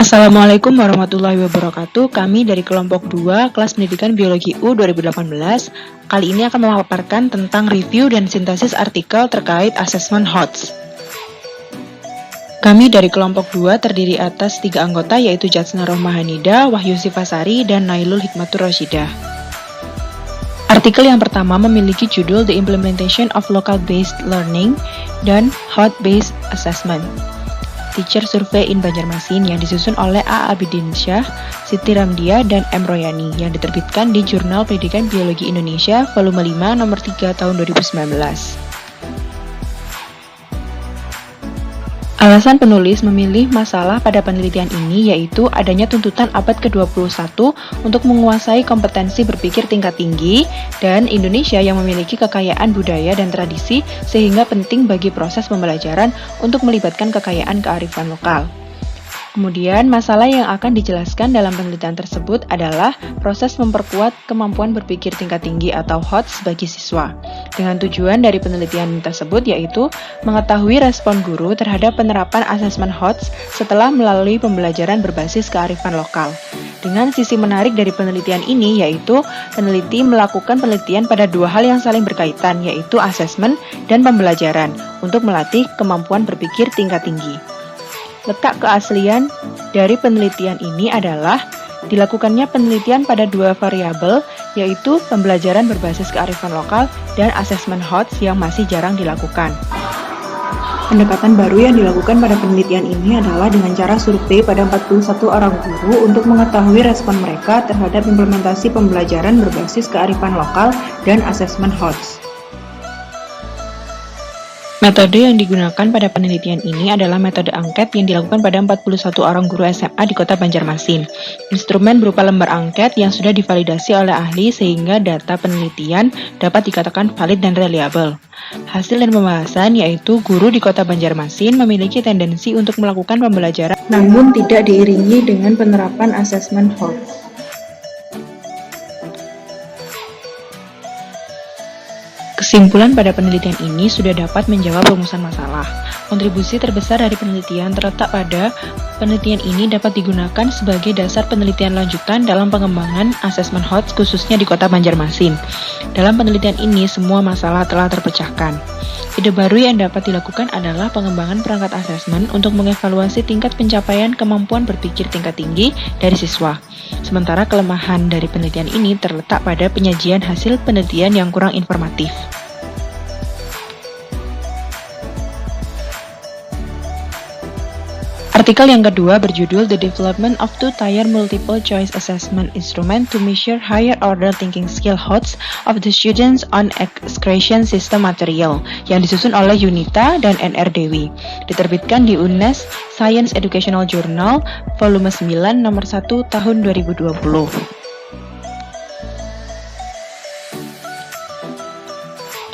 Assalamualaikum warahmatullahi wabarakatuh. Kami dari kelompok 2 kelas pendidikan biologi U 2018 kali ini akan memaparkan tentang review dan sintesis artikel terkait asesmen HOTS. Kami dari kelompok 2 terdiri atas 3 anggota yaitu Jatsna Rohmahanida, Wahyu Sifasari, dan Nailul Hikmatur Rasyidah. Artikel yang pertama memiliki judul The Implementation of Local-Based Learning dan HOT-Based Assessment. Teacher Survey in Banjarmasin yang disusun oleh A. Abidinsyah, Siti Ramdia, dan M. Royani yang diterbitkan di Jurnal Pendidikan Biologi Indonesia volume 5 nomor 3 tahun 2019. Alasan penulis memilih masalah pada penelitian ini yaitu adanya tuntutan abad ke-21 untuk menguasai kompetensi berpikir tingkat tinggi dan Indonesia yang memiliki kekayaan budaya dan tradisi sehingga penting bagi proses pembelajaran untuk melibatkan kekayaan kearifan lokal. Kemudian, masalah yang akan dijelaskan dalam penelitian tersebut adalah proses memperkuat kemampuan berpikir tingkat tinggi atau HOTS bagi siswa. Dengan tujuan dari penelitian tersebut yaitu mengetahui respon guru terhadap penerapan asesmen HOTS setelah melalui pembelajaran berbasis kearifan lokal. Dengan sisi menarik dari penelitian ini yaitu peneliti melakukan penelitian pada dua hal yang saling berkaitan yaitu asesmen dan pembelajaran untuk melatih kemampuan berpikir tingkat tinggi. Letak keaslian dari penelitian ini adalah dilakukannya penelitian pada dua variabel, yaitu pembelajaran berbasis kearifan lokal dan asesmen HOTS yang masih jarang dilakukan. Pendekatan baru yang dilakukan pada penelitian ini adalah dengan cara survei pada 41 orang guru untuk mengetahui respon mereka terhadap implementasi pembelajaran berbasis kearifan lokal dan asesmen HOTS. Metode yang digunakan pada penelitian ini adalah metode angket yang dilakukan pada 41 orang guru SMA di kota Banjarmasin. Instrumen berupa lembar angket yang sudah divalidasi oleh ahli sehingga data penelitian dapat dikatakan valid dan reliable. Hasil dan pembahasan yaitu guru di kota Banjarmasin memiliki tendensi untuk melakukan pembelajaran namun tidak diiringi dengan penerapan asesmen HOTS. Kesimpulan pada penelitian ini sudah dapat menjawab rumusan masalah. Kontribusi terbesar dari penelitian terletak pada penelitian ini dapat digunakan sebagai dasar penelitian lanjutan dalam pengembangan asesmen HOTS khususnya di kota Banjarmasin. Dalam penelitian ini semua masalah telah terpecahkan. Ide baru yang dapat dilakukan adalah pengembangan perangkat asesmen untuk mengevaluasi tingkat pencapaian kemampuan berpikir tingkat tinggi dari siswa. Sementara kelemahan dari penelitian ini terletak pada penyajian hasil penelitian yang kurang informatif. Artikel yang kedua berjudul The Development of Two-Tier Multiple Choice Assessment Instrument to Measure Higher Order Thinking Skill HOTS of the Students on Excretion System Material yang disusun oleh Yunita dan N.R. Dewi. Diterbitkan di UNES Science Educational Journal volume 9 nomor 1 tahun 2020.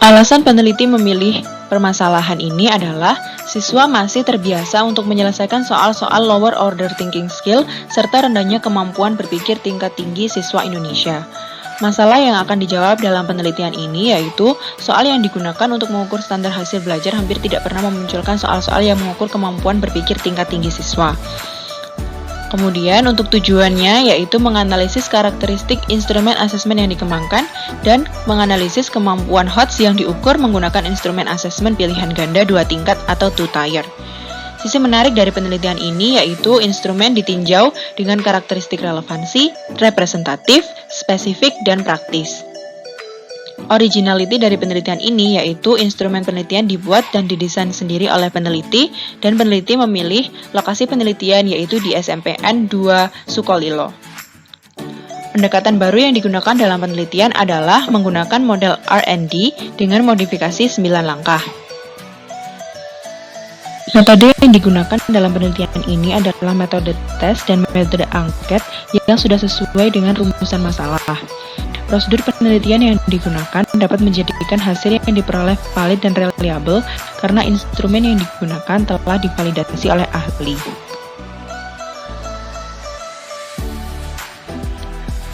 Alasan peneliti memilih permasalahan ini adalah siswa masih terbiasa untuk menyelesaikan soal-soal lower order thinking skill serta rendahnya kemampuan berpikir tingkat tinggi siswa Indonesia. Masalah yang akan dijawab dalam penelitian ini yaitu soal yang digunakan untuk mengukur standar hasil belajar hampir tidak pernah memunculkan soal-soal yang mengukur kemampuan berpikir tingkat tinggi siswa. Kemudian untuk tujuannya yaitu menganalisis karakteristik instrumen asesmen yang dikembangkan dan menganalisis kemampuan HOTS yang diukur menggunakan instrumen asesmen pilihan ganda 2 tingkat atau two-tier. Sisi menarik dari penelitian ini yaitu instrumen ditinjau dengan karakteristik relevansi, representatif, spesifik, dan praktis. Originality dari penelitian ini yaitu instrumen penelitian dibuat dan didesain sendiri oleh peneliti dan peneliti memilih lokasi penelitian yaitu di SMPN 2 Sukolilo. Pendekatan baru yang digunakan dalam penelitian adalah menggunakan model R&D dengan modifikasi 9 langkah. Metode yang digunakan dalam penelitian ini adalah metode tes dan metode angket yang sudah sesuai dengan rumusan masalah. Prosedur penelitian yang digunakan dapat menjadikan hasil yang diperoleh valid dan reliable karena instrumen yang digunakan telah divalidasi oleh ahli.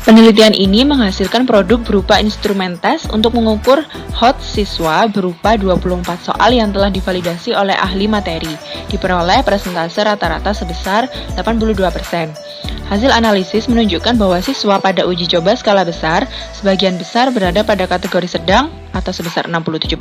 Penelitian ini menghasilkan produk berupa instrumen tes untuk mengukur HOTS siswa berupa 24 soal yang telah divalidasi oleh ahli materi, diperoleh persentase rata-rata sebesar 82%. Hasil analisis menunjukkan bahwa siswa pada uji coba skala besar, sebagian besar berada pada kategori sedang atau sebesar 67%,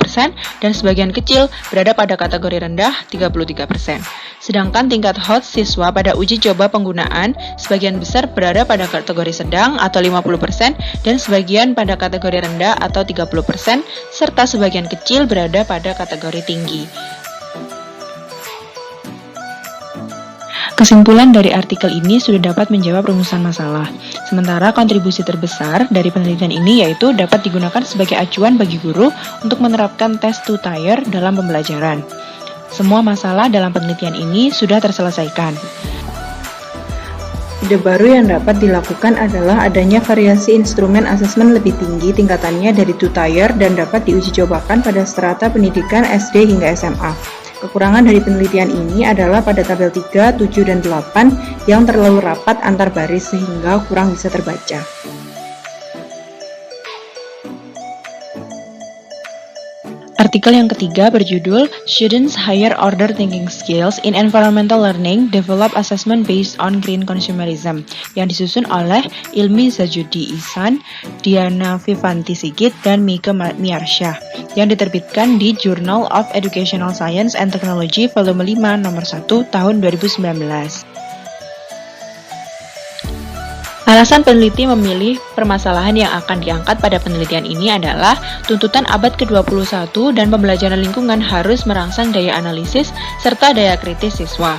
dan sebagian kecil berada pada kategori rendah 33%. Sedangkan tingkat HOTS siswa pada uji coba penggunaan sebagian besar berada pada kategori sedang atau 50% dan sebagian pada kategori rendah atau 30%, serta sebagian kecil berada pada kategori tinggi. Kesimpulan dari artikel ini sudah dapat menjawab rumusan masalah. Sementara kontribusi terbesar dari penelitian ini yaitu dapat digunakan sebagai acuan bagi guru untuk menerapkan tes 2-tier dalam pembelajaran. Semua masalah dalam penelitian ini sudah terselesaikan. Ide baru yang dapat dilakukan adalah adanya variasi instrumen asesmen lebih tinggi tingkatannya dari 2-tier dan dapat diuji cobakan pada strata pendidikan SD hingga SMA. Kekurangan dari penelitian ini adalah pada tabel 3, 7, dan 8 yang terlalu rapat antar baris sehingga kurang bisa terbaca. Artikel yang ketiga berjudul Students' Higher Order Thinking Skills in Environmental Learning Develop Assessment Based on Green Consumerism yang disusun oleh Ilmi Zajudi Ihsan, Diana Vivanti Sigit, dan Mike Miarsyah yang diterbitkan di Journal of Educational Science and Technology volume 5 nomor 1 tahun 2019. Alasan peneliti memilih permasalahan yang akan diangkat pada penelitian ini adalah tuntutan abad ke-21 dan pembelajaran lingkungan harus merangsang daya analisis serta daya kritis siswa.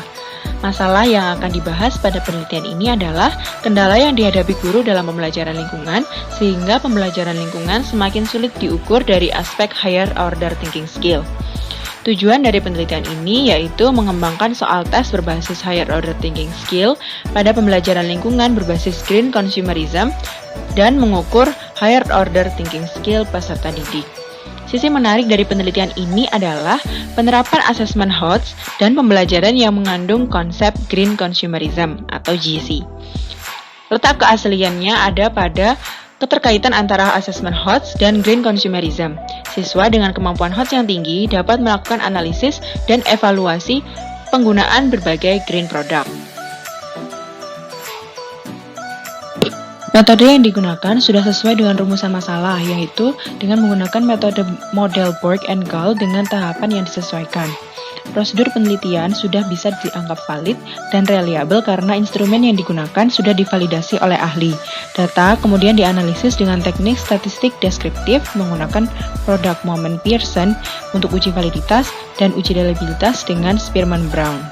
Masalah yang akan dibahas pada penelitian ini adalah kendala yang dihadapi guru dalam pembelajaran lingkungan, sehingga pembelajaran lingkungan semakin sulit diukur dari aspek higher order thinking skill. Tujuan dari penelitian ini yaitu mengembangkan soal tes berbasis higher order thinking skill pada pembelajaran lingkungan berbasis green consumerism dan mengukur higher order thinking skill peserta didik. Sisi menarik dari penelitian ini adalah penerapan asesmen HOTS dan pembelajaran yang mengandung konsep green consumerism atau GC. Letak keasliannya ada pada keterkaitan antara asesmen HOTS dan green consumerism. Siswa dengan kemampuan HOTS yang tinggi dapat melakukan analisis dan evaluasi penggunaan berbagai green product. Metode yang digunakan sudah sesuai dengan rumusan masalah, yaitu dengan menggunakan metode model Borg and Gall dengan tahapan yang disesuaikan. Prosedur penelitian sudah bisa dianggap valid dan reliable karena instrumen yang digunakan sudah divalidasi oleh ahli. Data kemudian dianalisis dengan teknik statistik deskriptif menggunakan produk moment Pearson untuk uji validitas dan uji reliabilitas dengan Spearman-Brown.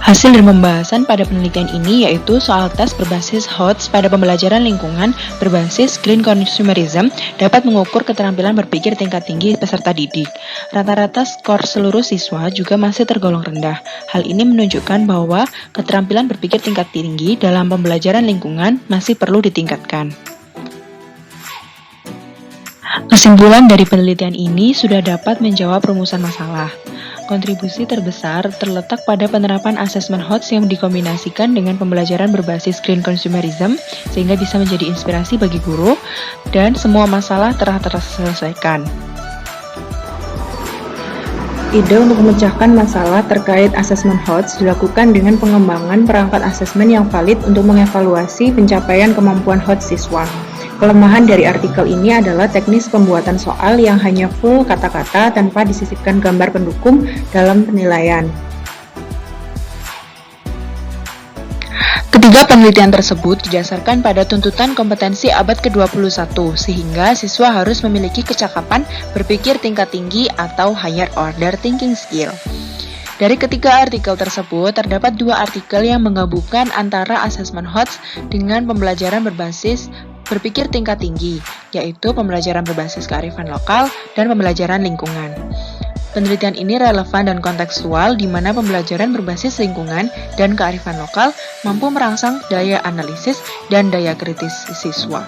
Hasil dari pembahasan pada penelitian ini yaitu soal tes berbasis HOTS pada pembelajaran lingkungan berbasis green consumerism dapat mengukur keterampilan berpikir tingkat tinggi peserta didik. Rata-rata skor seluruh siswa juga masih tergolong rendah. Hal ini menunjukkan bahwa keterampilan berpikir tingkat tinggi dalam pembelajaran lingkungan masih perlu ditingkatkan. Kesimpulan dari penelitian ini sudah dapat menjawab rumusan masalah. Kontribusi terbesar terletak pada penerapan asesmen HOTS yang dikombinasikan dengan pembelajaran berbasis green consumerism sehingga bisa menjadi inspirasi bagi guru dan semua masalah telah terselesaikan. Ide untuk memecahkan masalah terkait asesmen HOTS dilakukan dengan pengembangan perangkat asesmen yang valid untuk mengevaluasi pencapaian kemampuan HOTS siswa. Kelemahan dari artikel ini adalah teknis pembuatan soal yang hanya full kata-kata tanpa disisipkan gambar pendukung dalam penilaian. Ketiga penelitian tersebut didasarkan pada tuntutan kompetensi abad ke-21, sehingga siswa harus memiliki kecakapan berpikir tingkat tinggi atau higher order thinking skill. Dari ketiga artikel tersebut, terdapat dua artikel yang menggabungkan antara asesmen HOTS dengan pembelajaran berbasis berpikir tingkat tinggi, yaitu pembelajaran berbasis kearifan lokal dan pembelajaran lingkungan. Penelitian ini relevan dan kontekstual di mana pembelajaran berbasis lingkungan dan kearifan lokal mampu merangsang daya analisis dan daya kritis siswa,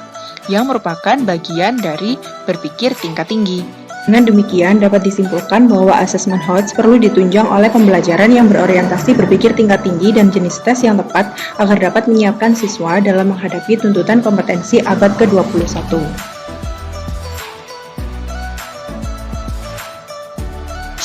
yang merupakan bagian dari berpikir tingkat tinggi. Dengan demikian, dapat disimpulkan bahwa asesmen HOTS perlu ditunjang oleh pembelajaran yang berorientasi berpikir tingkat tinggi dan jenis tes yang tepat agar dapat menyiapkan siswa dalam menghadapi tuntutan kompetensi abad ke-21.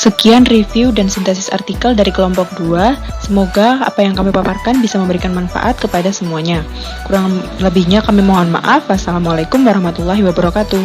Sekian review dan sintesis artikel dari kelompok 2. Semoga apa yang kami paparkan bisa memberikan manfaat kepada semuanya. Kurang lebihnya kami mohon maaf. Wassalamualaikum warahmatullahi wabarakatuh.